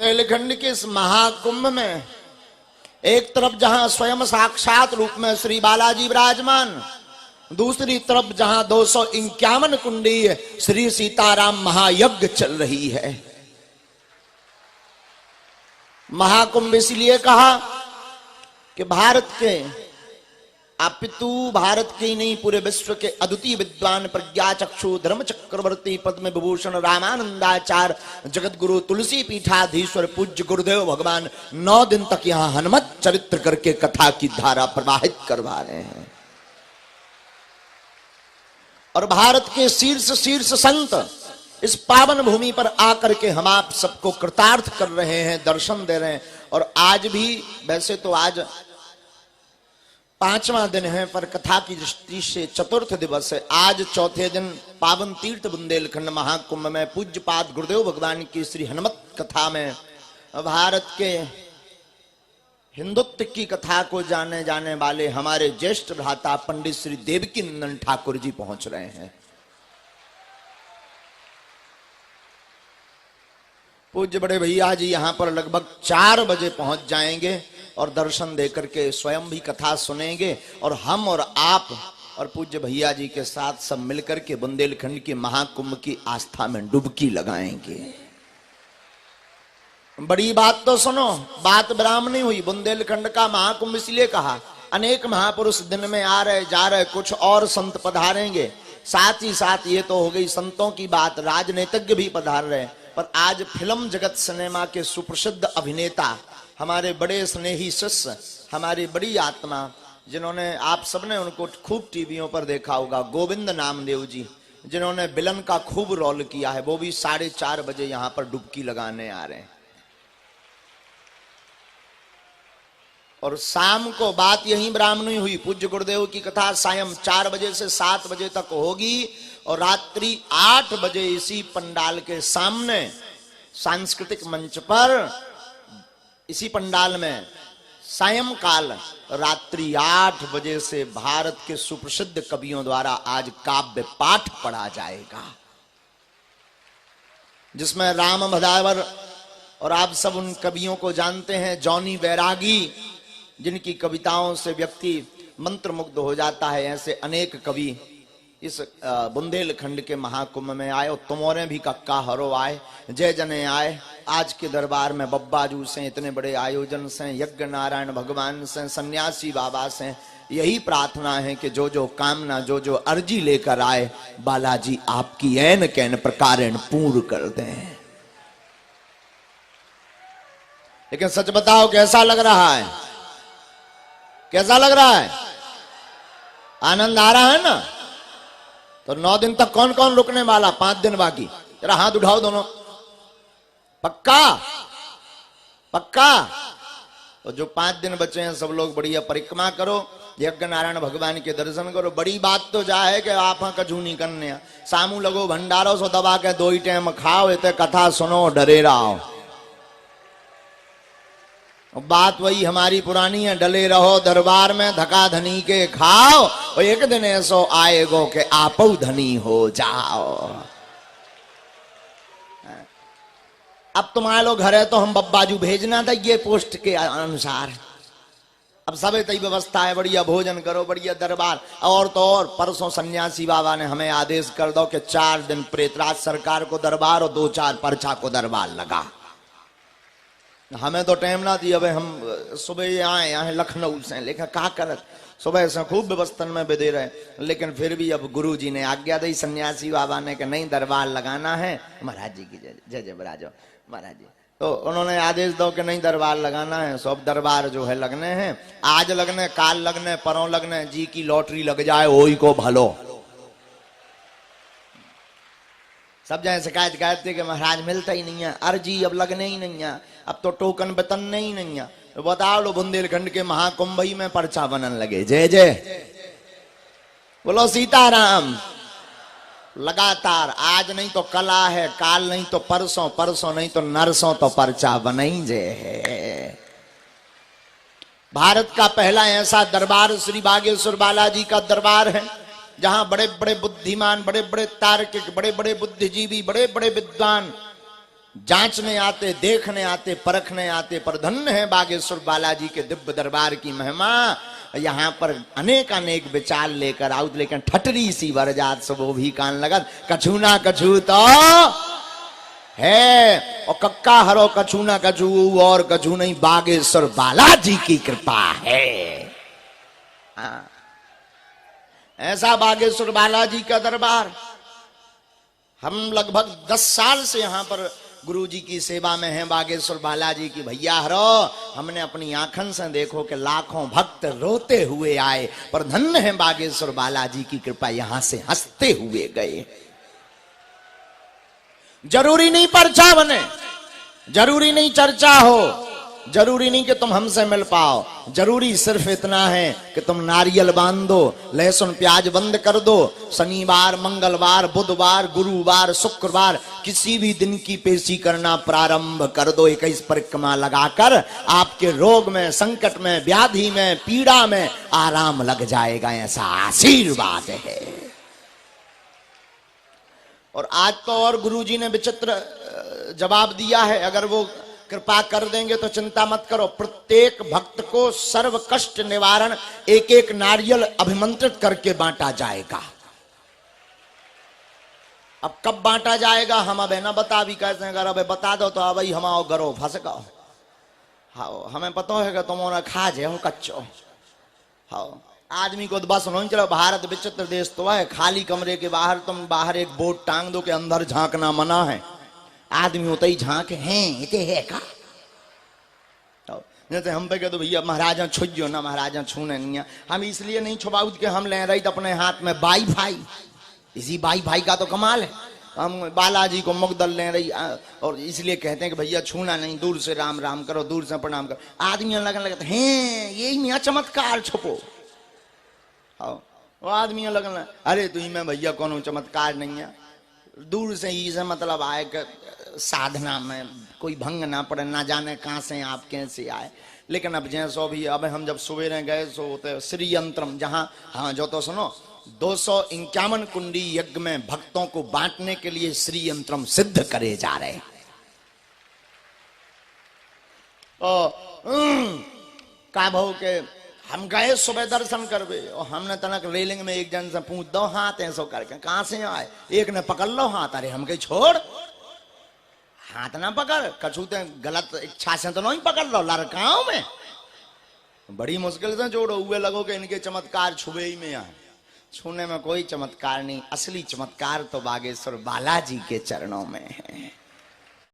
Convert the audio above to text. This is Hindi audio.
बुंदेलखंड के इस महाकुंभ में एक तरफ जहां स्वयं साक्षात रूप में श्री बालाजी विराजमान, दूसरी तरफ जहां 251 कुंडी श्री सीताराम महायज्ञ चल रही है। महाकुंभ इसलिए कहा कि भारत के अपितु भारत के ही नहीं पूरे विश्व के अद्वितीय विद्वान प्रज्ञा चक्षु धर्म चक्रवर्ती पद्म विभूषण रामानंदाचार्य जगत गुरु तुलसी पीठाधीश्वर पूज्य गुरुदेव भगवान 9 दिन तक यहाँ हनुमत चरित्र करके कथा की धारा प्रवाहित करवा रहे हैं। और भारत के शीर्ष शीर्ष संत इस पावन भूमि पर आकर के हम आप सबको कृतार्थ कर रहे हैं, दर्शन दे रहे हैं। और आज भी, वैसे तो आज 5वां दिन है, पर कथा की दृष्टि से चतुर्थ दिवस है। आज चौथे दिन पावन तीर्थ बुंदेलखंड महाकुंभ में पूज्यपाद गुरुदेव भगवान की श्री हनुमत कथा में भारत के हिंदुत्व की कथा को जाने जाने वाले हमारे ज्येष्ठ भ्राता पंडित श्री देवकी नंदन ठाकुर जी पहुंच रहे हैं। पूज्य बड़े भैया जी यहाँ पर लगभग 4 बजे पहुंच जाएंगे और दर्शन देकर के स्वयं भी कथा सुनेंगे। और हम और आप और पूज्य भैया जी के साथ सब मिलकर के बुंदेलखंड के महाकुंभ की आस्था में डुबकी लगाएंगे। बड़ी बात तो सुनो, बात विराम नहीं हुई। बुंदेलखंड का महाकुंभ इसलिए कहा, अनेक महापुरुष दिन में आ रहे जा रहे, कुछ और संत पधारेंगे। साथ ही साथ ये तो हो गई संतों की बात, राजनीतिज्ञ भी पधार रहे। पर आज फिल्म जगत सिनेमा के सुप्रसिद्ध अभिनेता, हमारे बड़े स्नेही शिष्य, हमारी बड़ी आत्मा, जिन्होंने आप सबने उनको खूब टीवियों पर देखा होगा, गोविंद नामदेव जी, जिन्होंने विलन का खूब रोल किया है, वो भी 4:30 बजे यहाँ पर डुबकी लगाने आ रहे हैं। और शाम को बात यहीं ब्राह्मणी हुई, पूज्य गुरुदेव की कथा सायं 4 बजे से 7 बजे तक होगी। और रात्रि 8 बजे इसी पंडाल के सामने सांस्कृतिक मंच पर, इसी पंडाल में सायंकाल रात्रि 8 बजे से भारत के सुप्रसिद्ध कवियों द्वारा आज काव्य पाठ पढ़ा जाएगा, जिसमें राम भदावर, और आप सब उन कवियों को जानते हैं, जॉनी बैरागी, जिनकी कविताओं से व्यक्ति मंत्रमुग्ध हो जाता है। ऐसे अनेक कवि इस बुंदेलखंड के महाकुंभ में आए। और तुमोरे भी कक्का हरो आए, जय जने आए। आज के दरबार में बब्बाजू से, इतने बड़े आयोजन से, यज्ञ नारायण भगवान से, सन्यासी बाबा से यही प्रार्थना है कि जो जो कामना, जो जो अर्जी लेकर आए, बालाजी आपकी ऐन कैन प्रकारेण पूर्ण कर दें। लेकिन सच बताओ, कैसा लग रहा है? कैसा लग रहा है? आनंद आ रहा है ना? तो 9 दिन तक कौन कौन रुकने वाला? 5 दिन बाकी, जरा हाथ उठाओ दोनों। पक्का? पक्का? तो जो 5 दिन बचे हैं सब लोग बढ़िया परिक्रमा करो, यज्ञ नारायण भगवान के दर्शन करो। बड़ी बात तो जा है कि आप कजू नहीं करने, सामू लगो भंडारो सो दबा के 2 ही टाइम खाओ, इतने कथा सुनो, डरे रहो। बात वही हमारी पुरानी है, डले रहो दरबार में, धका धनी के खाओ, और एक दिन ऐसो आएगो कि आपो धनी हो जाओ। अब तुम्हारे लोग घर है तो हम बब्बाजू भेजना था ये पोस्ट के अनुसार। अब सब तई व्यवस्था है, बढ़िया भोजन करो, बढ़िया दरबार। और तो और परसों सन्यासी बाबा ने हमें आदेश कर दो कि 4 दिन प्रेतराज सरकार को दरबार और 2-4 परछा को दरबार लगा। हमें तो टाइम ना दी, अब हम सुबह आए यहाँ लखनऊ से, लेकिन क्या करत, सुबह से खूब व्यवस्था में दे रहे। लेकिन फिर भी अब गुरु जी ने आज्ञा दी सन्यासी बाबा ने कि नहीं, दरबार लगाना है। महाराज जी की जय जय बराजो महाराज जी। तो उन्होंने आदेश दो कि नहीं, दरबार लगाना है। सब दरबार जो है लगने हैं, आज लगने, काल लगने, परों लगने, जी की लॉटरी लग जाए वही को भलो। सब जगह शिकायत करते कि महाराज मिलता ही नहीं है, अर्जी अब लगने ही नहीं है, अब तो टोकन वेतन ही नहीं है। तो बताओ लो, बुंदेलखंड के महाकुंभ में पर्चा बनन लगे। जय जय बोलो सीताराम। लगातार, आज नहीं तो कल है, काल नहीं तो परसों, परसों नहीं तो नरसों, तो पर्चा बनी जे है। भारत का पहला ऐसा दरबार श्री बागेश्वर बालाजी का दरबार है, जहां बड़े बड़े बुद्धिमान, बड़े बड़े तार्किक, बड़े बड़े बुद्धिजीवी, बड़े बड़े विद्वान जांचने आते, देखने आते, परखने आते, पर धन्य है बागेश्वर बालाजी के दिव्य दरबार की महिमा। यहाँ पर अनेक अनेक विचार लेकर आउत, लेकिन ठटरी सी बरजात सब वो भी कान लगत, कछु ना कछु तो है, और कक्का हरो कछु ना कछु और कछु नहीं, बागेश्वर बालाजी की कृपा है। ऐसा बागेश्वर बालाजी का दरबार। हम लगभग 10 साल से यहाँ पर गुरुजी की सेवा में हैं बागेश्वर बालाजी की। भैया हरो, हमने अपनी आंखन से देखो कि लाखों भक्त रोते हुए आए, पर धन्य है बागेश्वर बालाजी की कृपा, यहां से हंसते हुए गए। जरूरी नहीं पर्चा बने, जरूरी नहीं चर्चा हो, जरूरी नहीं कि तुम हमसे मिल पाओ, जरूरी सिर्फ इतना है कि तुम नारियल बांध दो, लहसुन प्याज बंद कर दो, शनिवार, मंगलवार, बुधवार, गुरुवार, शुक्रवार किसी भी दिन की पेशी करना प्रारंभ कर दो। 21 परिक्रमा लगाकर आपके रोग में, संकट में, व्याधि में, पीड़ा में आराम लग जाएगा, ऐसा आशीर्वाद है। और आज तो और गुरुजी ने विचित्र जवाब दिया है, अगर वो कृपा कर देंगे तो चिंता मत करो, प्रत्येक भक्त को सर्व कष्ट निवारण एक एक नारियल अभिमंत्रित करके बांटा जाएगा। अब कब बांटा जाएगा हम अब है ना बता भी कहते हैं, अगर अब बता दो तो अब हम आओ गरो फंस गओ। हाँ हमें पता है कि तुम खा जाओ कच्चो। हाँ आदमी को बस नहीं चलो, भारत विचित्र देश तो है, खाली कमरे के बाहर तुम बाहर एक बोर्ड टांग दो कि अंदर झांकना मना है, आदमी होता ही झांक हैं इते है का। तो जैसे हम पे कह दो भैया महाराजा छुजो ना, महाराजा छूने नहीं है, हम इसलिए नहीं छुपाऊ कि हम ले रही अपने हाथ में वाईफाई, इसी वाईफाई का तो कमाल है। हम बालाजी को मुग्दल ले रही और इसलिए कहते हैं कि भैया छूना नहीं, दूर से राम राम करो, दूर से प्रणाम करो। आदमी लगने लगता हैं यही मियाँ चमत्कार छुपो। हाँ वो आदमी लगना अरे तुम में भैया कौन चमत्कार नहीं है, दूर से ही से मतलब आए कि साधना में कोई भंग ना पड़े, ना जाने कहां से आप कैसे आए। लेकिन अब जैसो भी, अब हम जब सवेरे गए सो होते श्री यंत्रम, जहां हाँ जो तो सुनो 251 कुंडी यज्ञ में भक्तों को बांटने के लिए श्री यंत्रम सिद्ध करे जा रहे हैं। का भाव के हम गए सुबह दर्शन करवे और हमने तनक रेलिंग में एक जन से पूछ दो हाथ ऐसो करके कहां से आए, एक ने पकड़ लो हाथ, अरे हम कहीं छोड़ हाथ ना पकड़, कछूते गलत इच्छा से तो नहीं पकड़ लो, लड़काओं में बड़ी मुश्किल से जोड़ो, हुए लगो कि इनके चमत्कार छुबे ही में आए। छूने में कोई चमत्कार नहीं, असली चमत्कार तो बागेश्वर बालाजी के चरणों में है।